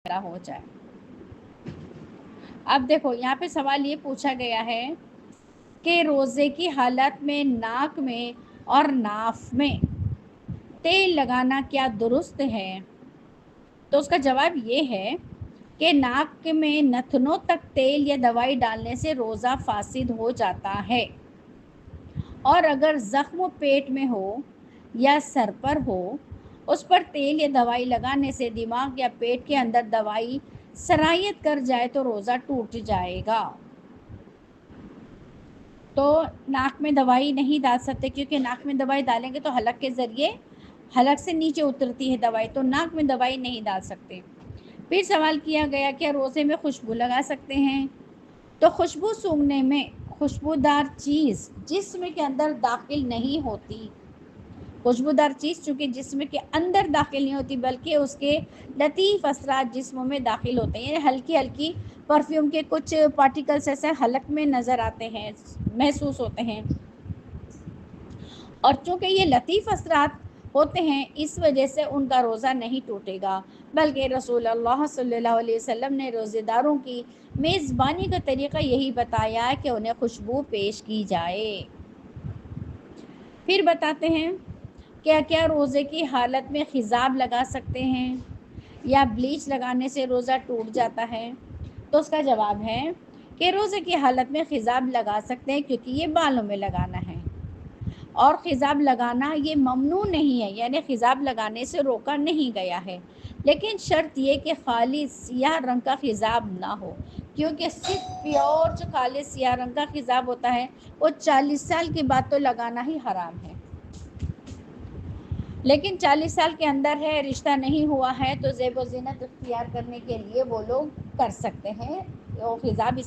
وغیرہ ہو جائے۔ اب دیکھو یہاں پہ سوال یہ پوچھا گیا ہے کہ روزے کی حالت میں ناک میں اور ناف میں تیل لگانا کیا درست ہے؟ تو اس کا جواب یہ ہے کہ ناک میں نتنوں تک تیل یا دوائی ڈالنے سے روزہ فاسد ہو جاتا ہے، اور اگر زخم پیٹ میں ہو یا سر پر ہو، اس پر تیل یا دوائی لگانے سے دماغ یا پیٹ کے اندر دوائی سرایت کر جائے تو روزہ ٹوٹ جائے گا۔ تو ناک میں دوائی نہیں ڈال سکتے، کیونکہ ناک میں دوائی ڈالیں گے تو حلق کے ذریعے حلق سے نیچے اترتی ہے دوائی، تو ناک میں دوائی نہیں ڈال سکتے۔ پھر سوال کیا گیا کہ روزے میں خوشبو لگا سکتے ہیں؟ تو خوشبو سونگھنے میں خوشبودار چیز جسم کے اندر داخل نہیں ہوتی، خوشبودار چیز چونکہ جسم کے اندر داخل نہیں ہوتی بلکہ اس کے لطیف اثرات جسم میں داخل ہوتے ہیں، یعنی ہلکی ہلکی پرفیوم کے کچھ پارٹیکلس ایسے حلق میں نظر آتے ہیں، محسوس ہوتے ہیں، اور چونکہ یہ لطیف اثرات ہوتے ہیں اس وجہ سے ان کا روزہ نہیں ٹوٹے گا، بلکہ رسول اللہ صلی اللہ علیہ وسلم نے روزے داروں کی میزبانی کا طریقہ یہی بتایا کہ انہیں خوشبو پیش کی جائے۔ پھر بتاتے ہیں کیا کیا روزے کی حالت میں خضاب لگا سکتے ہیں یا بلیچ لگانے سے روزہ ٹوٹ جاتا ہے؟ تو اس کا جواب ہے کہ روزے کی حالت میں خضاب لگا سکتے ہیں، کیونکہ یہ بالوں میں لگانا ہے، اور خضاب لگانا یہ ممنوع نہیں ہے، یعنی خضاب لگانے سے روکا نہیں گیا ہے، لیکن شرط یہ کہ خالص سیاہ رنگ کا خضاب نہ ہو، کیونکہ صرف پیور جو خالص سیاہ رنگ کا خضاب ہوتا ہے وہ 40 سال کے بعد تو لگانا ہی حرام ہے، لیکن 40 سال کے اندر ہے، رشتہ نہیں ہوا ہے، تو زیب و زینت اختیار کرنے کے لیے وہ لوگ کر سکتے ہیں، وہ خضاب